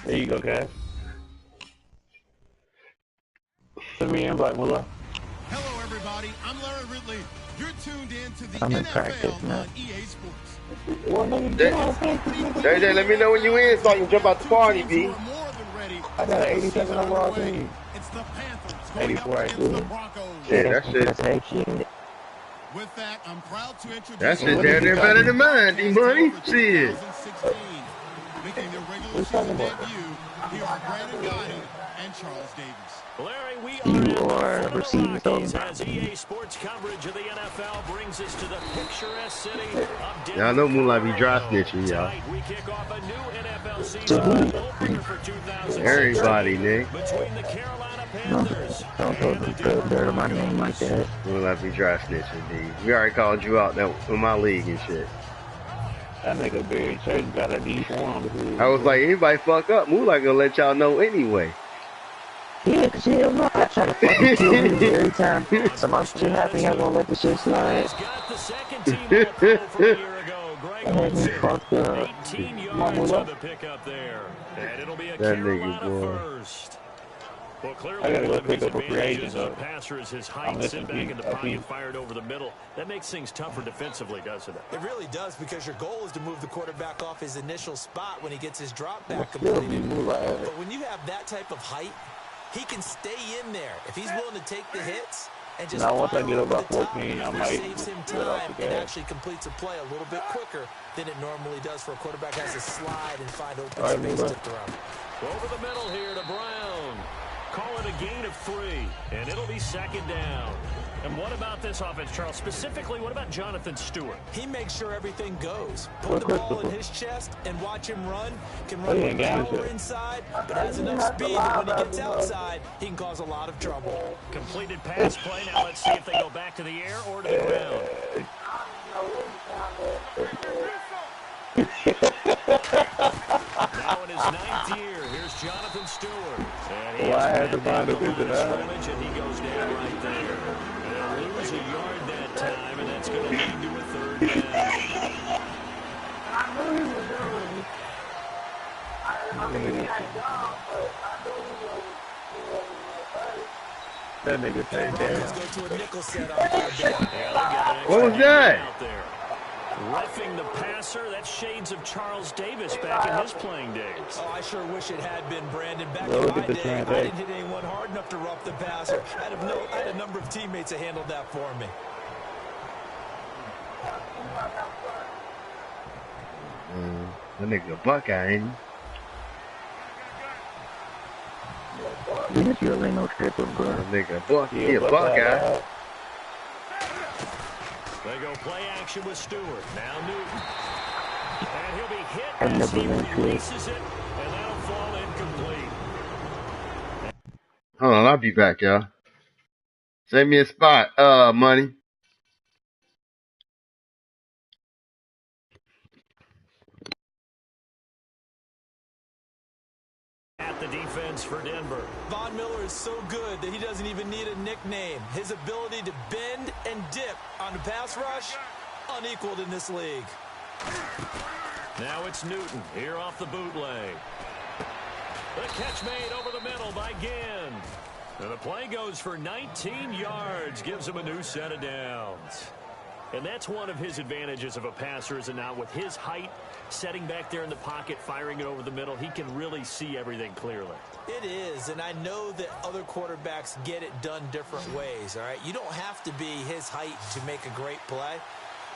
There you go, guys. Send me an invite, Mullah. Hello, everybody. I'm Larry Ridley. You're tuned in to the NFL on EA Sports. JJ, let me know when you in so I can jump out the party, B. I got an 87 overall team. It's the Panthers 84, I do. the Broncos. Yeah, that shit. With that, I'm proud to introduce That shit down there better than mine, D-Money. Shit. Making their regular season debut, here's Brandon Gotti and Charles Davis. Larry, we are receiving those as EA Sports coverage of the NFL brings us to the picturesque city of Denver. Y'all know Moonlight be dry snitching, y'all. We kick off a new NFL season opener for 2016. Everybody, Nick. Between the Carolina Panthers. Don't throw dirt on my name like that. Moonlight be dry snitching, D. We already called you out in my league and shit. That nigga Barry Church got a D form. I was like, anybody fuck up, Moonlight gonna let y'all know anyway. Yeah, cause hell no, I try to fucking kill me every time. Some other shit happen, I'm gonna let the shit slide. Got the second team from a year ago. Greg Olsen, 18 yards on the pickup there. And it'll be a Carolina first. Well, clearly, I gotta go one of his pick up a free agent, advantages as a passer is his height, sit back in the pocket, fired over the middle. That makes things tougher defensively, doesn't it? It really does, because your goal is to move the quarterback off his initial spot when he gets his drop back completed. But when you have that type of height, he can stay in there if he's willing to take the hits and just now once I get over about the top. 14, I It might saves him time and actually completes a play a little bit quicker than it normally does for a quarterback has to slide and find open space to throw. Over the middle here to Brown. Call it a gain of 3, and it'll be second down. And what about this offense, Charles? Specifically, what about Jonathan Stewart? He makes sure everything goes. Put the ball in his chest and watch him run. Can run with power inside, but has enough speed that when he gets outside, he can cause a lot of trouble. Completed pass play. Now let's see if they go back to the air or to the ground. Now in his 9th year, here's Jonathan Stewart. And he has to find a scrimmage, and he goes down right there. They'll lose a yard that time, and that's going to lead to a 3rd down. That nigga said that. What was that? Roughing the passer, that's shades of Charles Davis back in his playing days. Oh, I sure wish it had been, Brandon. Back in my day, I didn't hit anyone hard enough to rough the passer. I had a number of teammates that handled that for me. That nigga a Buckeye, ain't he? You ain't no stripper, bro. That nigga he a Buckeye. They go play action with Stewart. Now Newton. And he'll be hit as he releases it, and that'll fall incomplete. Hold on, I'll be back, y'all. Save me a spot, Money. At the defense for Denver. Von Miller is so good that he doesn't even need a nickname. His ability to bend and dip on the pass rush, unequaled in this league. Now it's Newton here off the bootleg. The catch made over the middle by Ginn. And the play goes for 19 yards, gives him a new set of downs. And that's one of his advantages of a passer, is it not? With his height, setting back there in the pocket, firing it over the middle, he can really see everything clearly. It is, and I know that other quarterbacks get it done different ways, all right? You don't have to be his height to make a great play.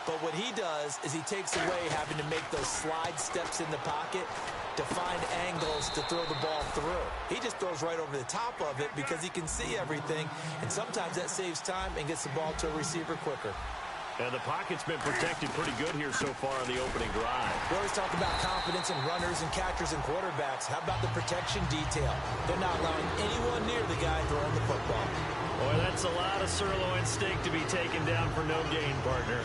But what he does is he takes away having to make those slide steps in the pocket to find angles to throw the ball through. He just throws right over the top of it because he can see everything, and sometimes that saves time and gets the ball to a receiver quicker. And the pocket's been protected pretty good here so far on the opening drive. We always talk about confidence in runners and catchers and quarterbacks. How about the protection detail? They're not allowing anyone near the guy throwing the football. Boy, that's a lot of sirloin steak to be taken down for no gain, partner.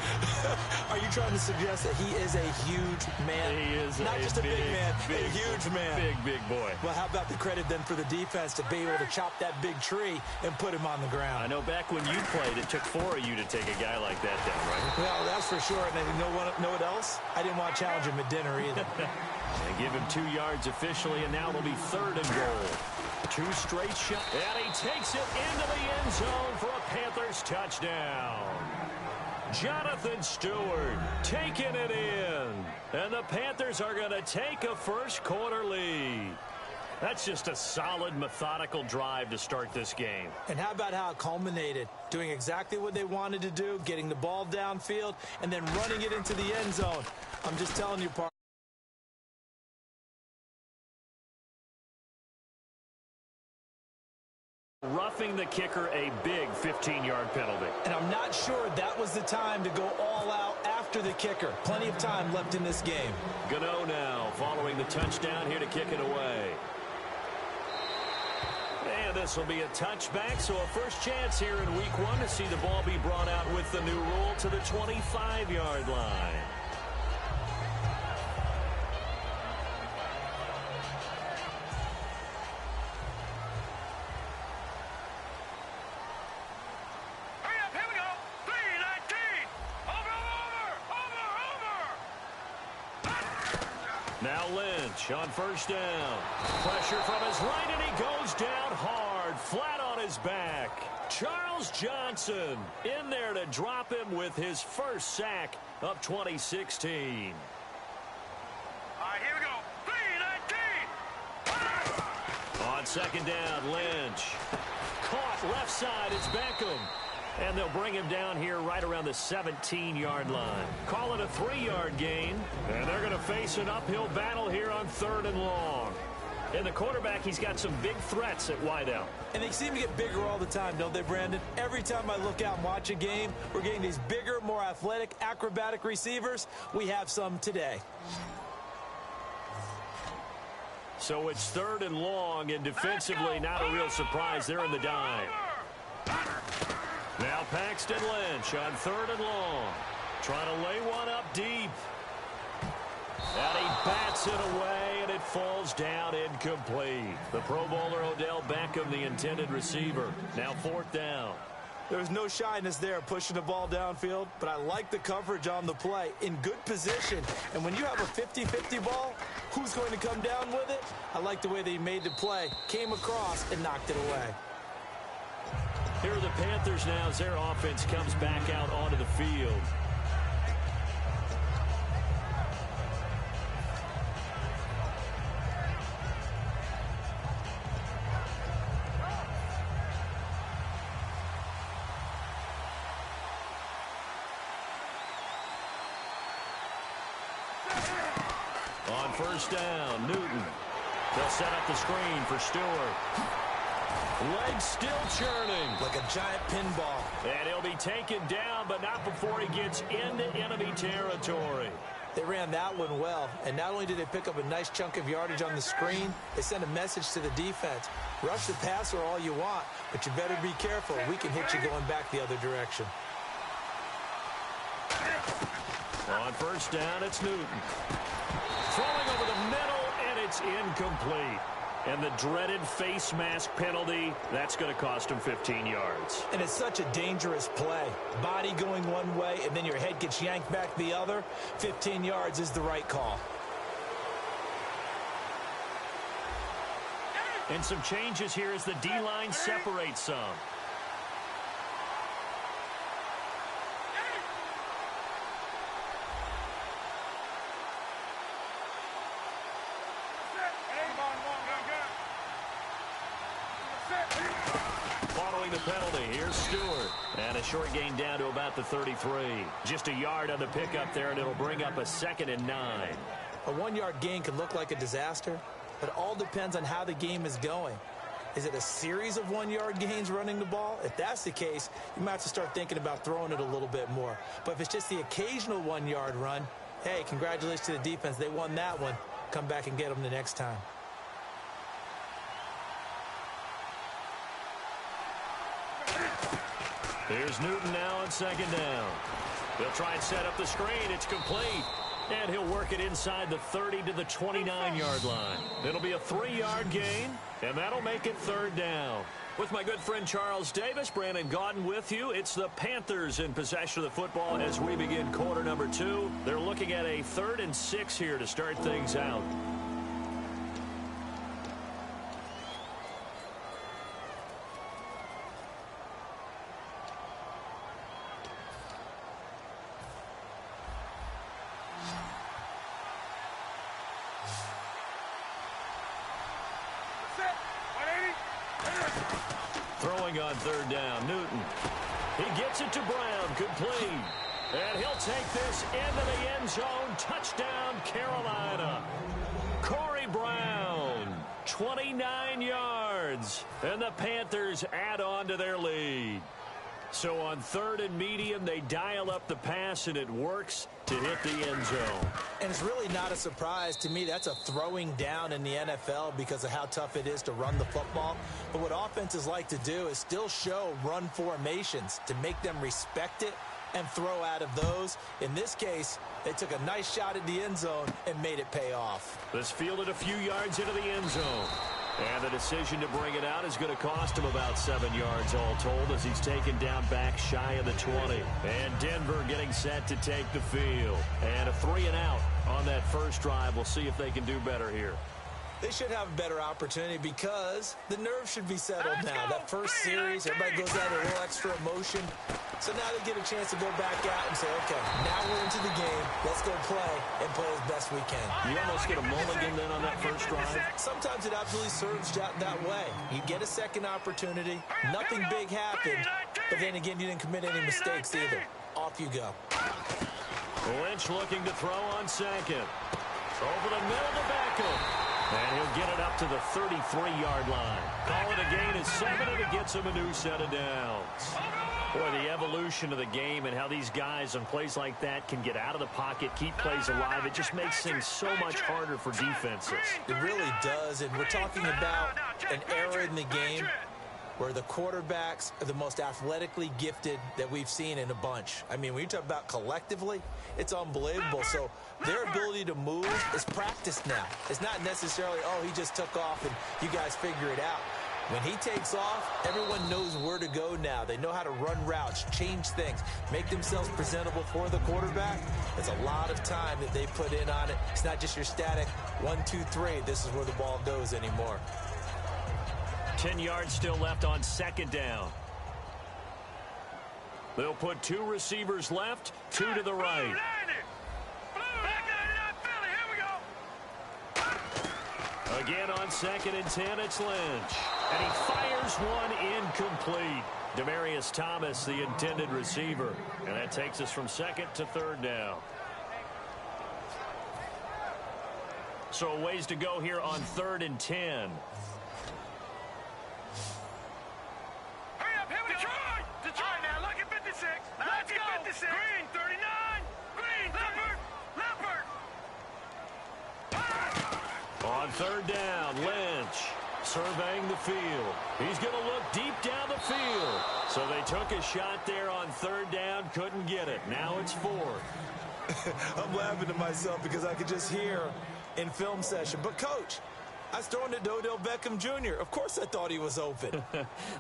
Are you trying to suggest that he is a huge man? He is not just a big man, big, a huge man. Big boy. Well, how about the credit then for the defense to be able to chop that big tree and put him on the ground? I know back when you played, it took 4 of you to take a guy like that down, right? Well, that's for sure. And you know what else? I didn't want to challenge him at dinner either. And give him 2 yards officially, and now it'll be 3rd and goal. 2 straight shots, and he takes it into the end zone for a Panthers touchdown. Jonathan Stewart taking it in, and the Panthers are going to take a first-quarter lead. That's just a solid, methodical drive to start this game. And how about how it culminated? Doing exactly what they wanted to do, getting the ball downfield, and then running it into the end zone. I'm just telling you, partner. Roughing the kicker, a big 15-yard penalty. And I'm not sure that was the time to go all out after the kicker. Plenty of time left in this game. Gano now following the touchdown here to kick it away. And this will be a touchback, so a first chance here in week 1 to see the ball be brought out with the new rule to the 25-yard line. Now Lynch on first down. Pressure from his right, and he goes down hard, flat on his back. Charles Johnson in there to drop him with his first sack of 2016. All right, here we go. 3-19. On second down, Lynch. Caught left side, it's Beckham. And they'll bring him down here right around the 17-yard line. Call it a 3-yard gain. And they're going to face an uphill battle here on 3rd and long. And the quarterback, he's got some big threats at wideout. And they seem to get bigger all the time, don't they, Brandon? Every time I look out and watch a game, we're getting these bigger, more athletic, acrobatic receivers. We have some today. So it's 3rd and long, and defensively, not a real surprise. They're in the dime. Now Paxton Lynch on 3rd and long. Trying to lay one up deep. And he bats it away, and it falls down incomplete. The Pro Bowler Odell Beckham, the intended receiver. Now 4th down. There's no shyness there pushing the ball downfield, but I like the coverage on the play. In good position. And when you have a 50-50 ball, who's going to come down with it? I like the way they made the play. Came across and knocked it away. Here are the Panthers now as their offense comes back out onto the field. On first down, Newton. They'll set up the screen for Stewart. Legs still churning. Like a giant pinball. And he'll be taken down, but not before he gets into enemy territory. They ran that one well, and not only did they pick up a nice chunk of yardage on the screen, they sent a message to the defense. Rush the passer all you want, but you better be careful. We can hit you going back the other direction. On first down, it's Newton. Throwing over the middle, and it's incomplete. And the dreaded face mask penalty, that's going to cost him 15 yards. And it's such a dangerous play. Body going one way, and then your head gets yanked back the other. 15 yards is the right call. And some changes here as the D-line separates some. Following the penalty, here's Stewart. And a short gain down to about the 33. Just a yard on the pickup there, and it'll bring up a 2nd and 9. A 1-yard gain can look like a disaster, but it all depends on how the game is going. Is it a series of 1-yard gains running the ball? If that's the case, you might have to start thinking about throwing it a little bit more. But if it's just the occasional 1-yard run, hey, congratulations to the defense. They won that one. Come back and get them the next time. Here's Newton now on 2nd down. They'll try and set up the screen. It's complete. And he'll work it inside the 30 to the 29-yard line. It'll be a 3-yard gain, and that'll make it 3rd down. With my good friend Charles Davis, Brandon Gaudin with you. It's the Panthers in possession of the football as we begin quarter number 2. They're looking at a 3rd and 6 here to start things out. Throwing on 3rd down, Newton. He gets it to Brown, complete. And he'll take this into the end zone. Touchdown, Carolina. Corey Brown, 29 yards. And the Panthers add on to their lead. So on 3rd and medium, they dial up the pass, and it works to hit the end zone. And it's really not a surprise to me. That's a throwing down in the NFL because of how tough it is to run the football. But what offenses like to do is still show run formations to make them respect it and throw out of those. In this case, they took a nice shot at the end zone and made it pay off. This fielded a few yards into the end zone. And the decision to bring it out is going to cost him about 7 yards all told as he's taken down back shy of the 20. And Denver getting set to take the field. And a 3 and out on that first drive. We'll see if they can do better here. They should have a better opportunity because the nerves should be settled now. That first series, everybody goes out a little extra emotion. So now they get a chance to go back out and say, okay, now we're into the game. Let's go play and play as best we can. You almost get a mulligan then on that first drive. Sometimes it absolutely serves that way. You get a second opportunity. Nothing big happened. But then again, you didn't commit any mistakes either. Off you go. Lynch looking to throw on 2nd. Over the middle to Beckham. And he'll get it up to the 33-yard line. Call it a gain of 7, and it gets him a new set of downs. Boy, the evolution of the game and how these guys on plays like that can get out of the pocket, keep plays alive, it just makes things so much harder for defenses. It really does, and we're talking about an era in the game where the quarterbacks are the most athletically gifted that we've seen in a bunch. I mean, when you talk about collectively, it's unbelievable. So their ability to move is practiced now. It's not necessarily, oh, he just took off and you guys figure it out. When he takes off, everyone knows where to go now. They know how to run routes, change things, make themselves presentable for the quarterback. There's a lot of time that they put in on it. It's not just your static 1, 2, 3. This is where the ball goes anymore. 10 yards still left on 2nd down. They'll put 2 receivers left, 2 to the right. Again on 2nd and 10, it's Lynch. And he fires one incomplete. Demaryius Thomas, the intended receiver. And that takes us from 2nd to 3rd down. So a ways to go here on 3rd and 10. Hurry up, here we go. Detroit now, look at 56. Let's go. 56. Green, 39. Green, Leopard. On 3rd down, Lynch surveying the field. He's going to look deep down the field. So they took a shot there on 3rd down, couldn't get it. Now it's 4th. I'm laughing to myself because I could just hear in film session. But, Coach, I was throwing to Odell Beckham Jr. Of course I thought he was open.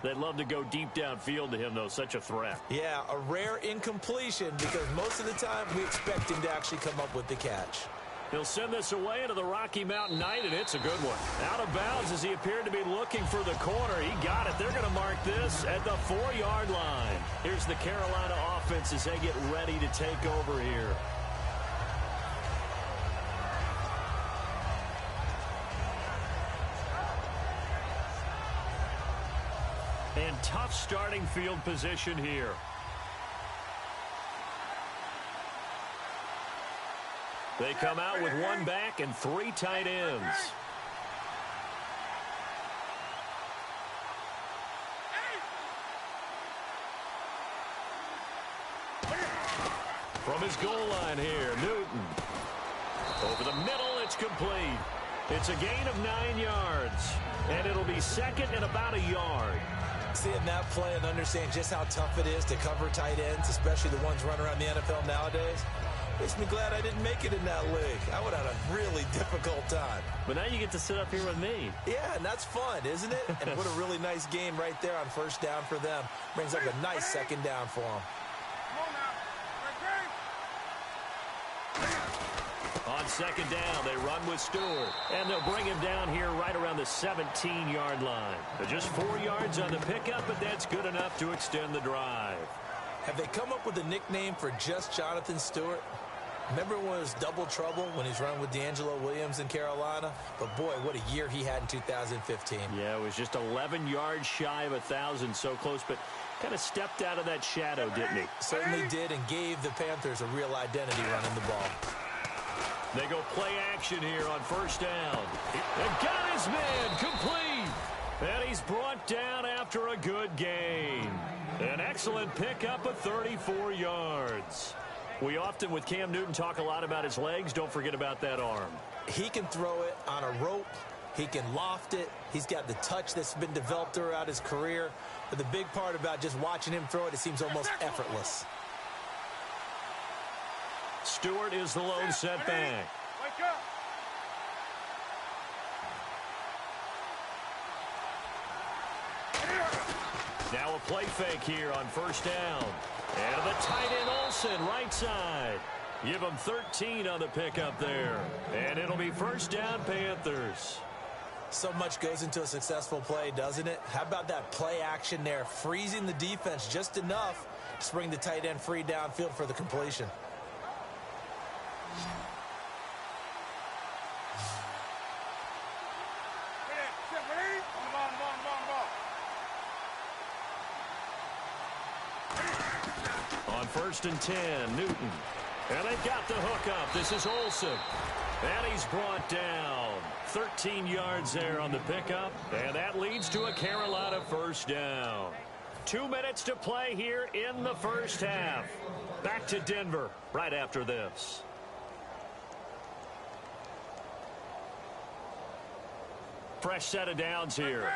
They'd love to go deep downfield to him, though. Such a threat. Yeah, a rare incompletion because most of the time we expect him to actually come up with the catch. He'll send this away into the Rocky Mountain Night, and it's a good one. Out of bounds as he appeared to be looking for the corner. He got it. They're going to mark this at the 4-yard line. Here's the Carolina offense as they get ready to take over here. And tough starting field position here. They come out with 1 back and 3 tight ends. From his goal line here, Newton. Over the middle, it's complete. It's a gain of 9 yards. And it'll be 2nd and about a yard. Seeing that play and understand just how tough it is to cover tight ends, especially the ones running around the NFL nowadays. Makes me glad I didn't make it in that league. I would have had a really difficult time. But now you get to sit up here with me. Yeah, and that's fun, isn't it? And what a really nice game right there on first down for them. Brings up a nice second down for them. Come on now. On second down, they run with Stewart. And they'll bring him down here right around the 17-yard line. Just 4 yards on the pickup, but that's good enough to extend the drive. Have they come up with a nickname for just Jonathan Stewart? Remember when it was double trouble when he's running with D'Angelo Williams in Carolina? But boy, what a year he had in 2015. Yeah, it was just 11 yards shy of 1,000, so close, but kind of stepped out of that shadow, didn't he? Certainly did, and gave the Panthers a real identity running the ball. They go play action here on first down. And got his man complete. And he's brought down after a good gain. An excellent pickup of 34 yards. We often, with Cam Newton, talk a lot about his legs. Don't forget about that arm. He can throw it on a rope. He can loft it. He's got the touch that's been developed throughout his career. But the big part about just watching him throw it, it seems almost effortless. Stewart is the lone setback. Wake up. Now a play fake here on first down. And the tight end Olsen, right side. Give him 13 on the pickup there. And it'll be first down, Panthers. So much goes into a successful play, doesn't it? How about that play action there, freezing the defense just enough to bring the tight end free downfield for the completion. On first and 10, Newton. And they've got the hook up. This is Olsen. And he's brought down. 13 yards there on the pickup. And that leads to a Carolina first down. 2 minutes to play here in the first half. Back to Denver right after this. Fresh set of downs here.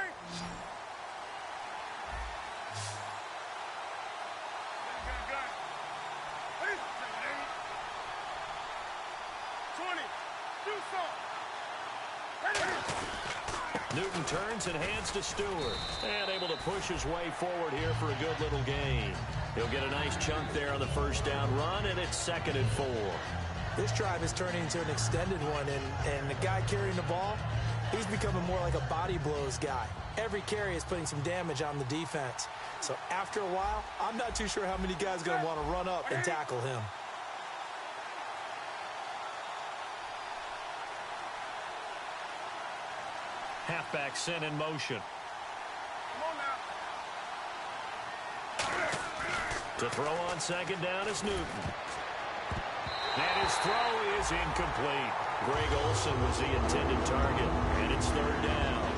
Newton turns and hands to Stewart. And able to push his way forward here for a good little gain. He'll get a nice chunk there on the first down run, and it's 2nd and 4. This drive is turning into an extended one, and the guy carrying the ball, he's becoming more like a body blows guy. Every carry is putting some damage on the defense. So after a while, I'm not too sure how many guys are going to want to run up and tackle him. Halfback sent in motion. To throw on second down is Newton. And his throw is incomplete. Greg Olsen was the intended target, and it's 3rd down.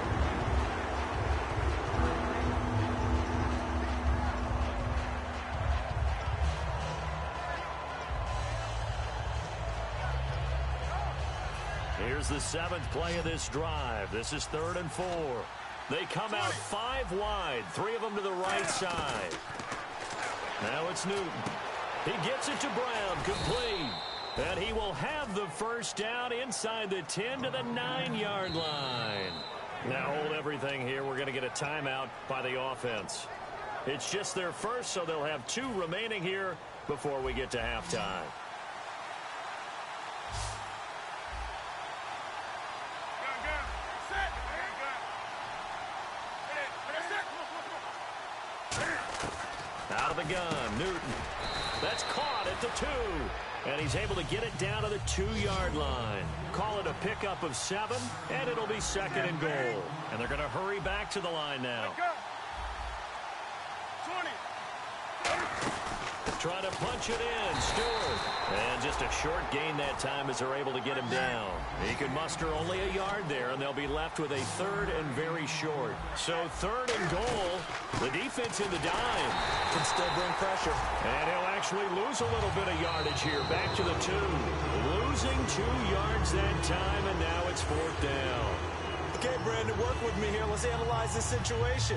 Here's the 7th play of this drive. This is 3rd and 4. They come out 5 wide, 3 of them to the right side. Now it's Newton. He gets it to Brown, complete. And he will have the first down inside the 10 to the 9-yard line. Now hold everything here. We're going to get a timeout by the offense. It's just their first, so they'll have 2 remaining here before we get to halftime. Out of the gun, Newton. That's caught at the 2. And he's able to get it down to the 2-yard line. Call it a pickup of 7, and it'll be 2nd and goal. And they're going to hurry back to the line now. 20. Trying to punch it in, Stewart. And just a short gain that time as they're able to get him down. He can muster only a yard there, and they'll be left with a 3rd and very short. So 3rd and goal. The defense in the dime. Can still bring pressure. And he'll actually lose a little bit of yardage here. Back to the 2. Losing 2 yards that time, and now it's 4th down. Okay, Brandon, work with me here. Let's analyze this situation.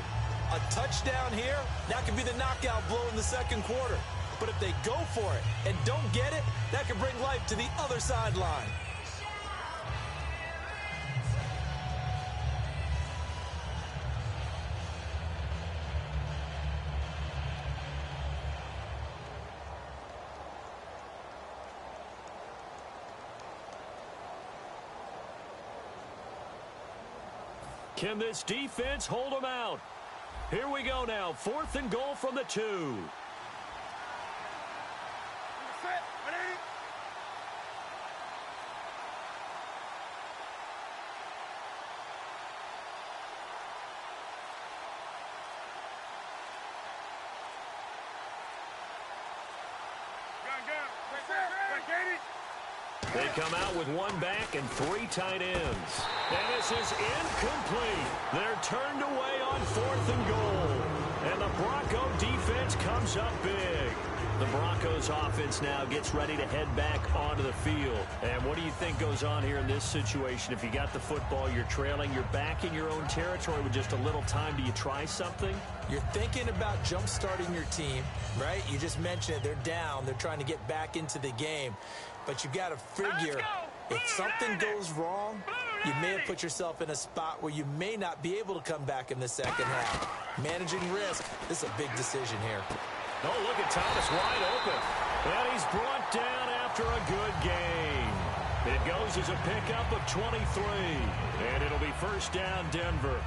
A touchdown here, that could be the knockout blow in the 2nd quarter. But if they go for it and don't get it, that could bring life to the other sideline. Can this defense hold them out? Here we go now. 4th and goal from the 2. Set. Ready? They come out with 1 back and 3 tight ends. And this is incomplete. They're turned away on 4th and goal. And the Bronco defense comes up big. The Broncos offense now gets ready to head back onto the field. And what do you think goes on here in this situation? If you got the football, you're trailing, you're back in your own territory with just a little time. Do you try something? You're thinking about jump-starting your team, right? You just mentioned it. They're down. They're trying to get back into the game. But you got to figure, if something goes wrong, you may have put yourself in a spot where you may not be able to come back in the second half. Managing risk, this is a big decision here. Oh, look at Thomas wide open. And he's brought down after a good game. It goes as a pickup of 23. And it'll be first down, Denver.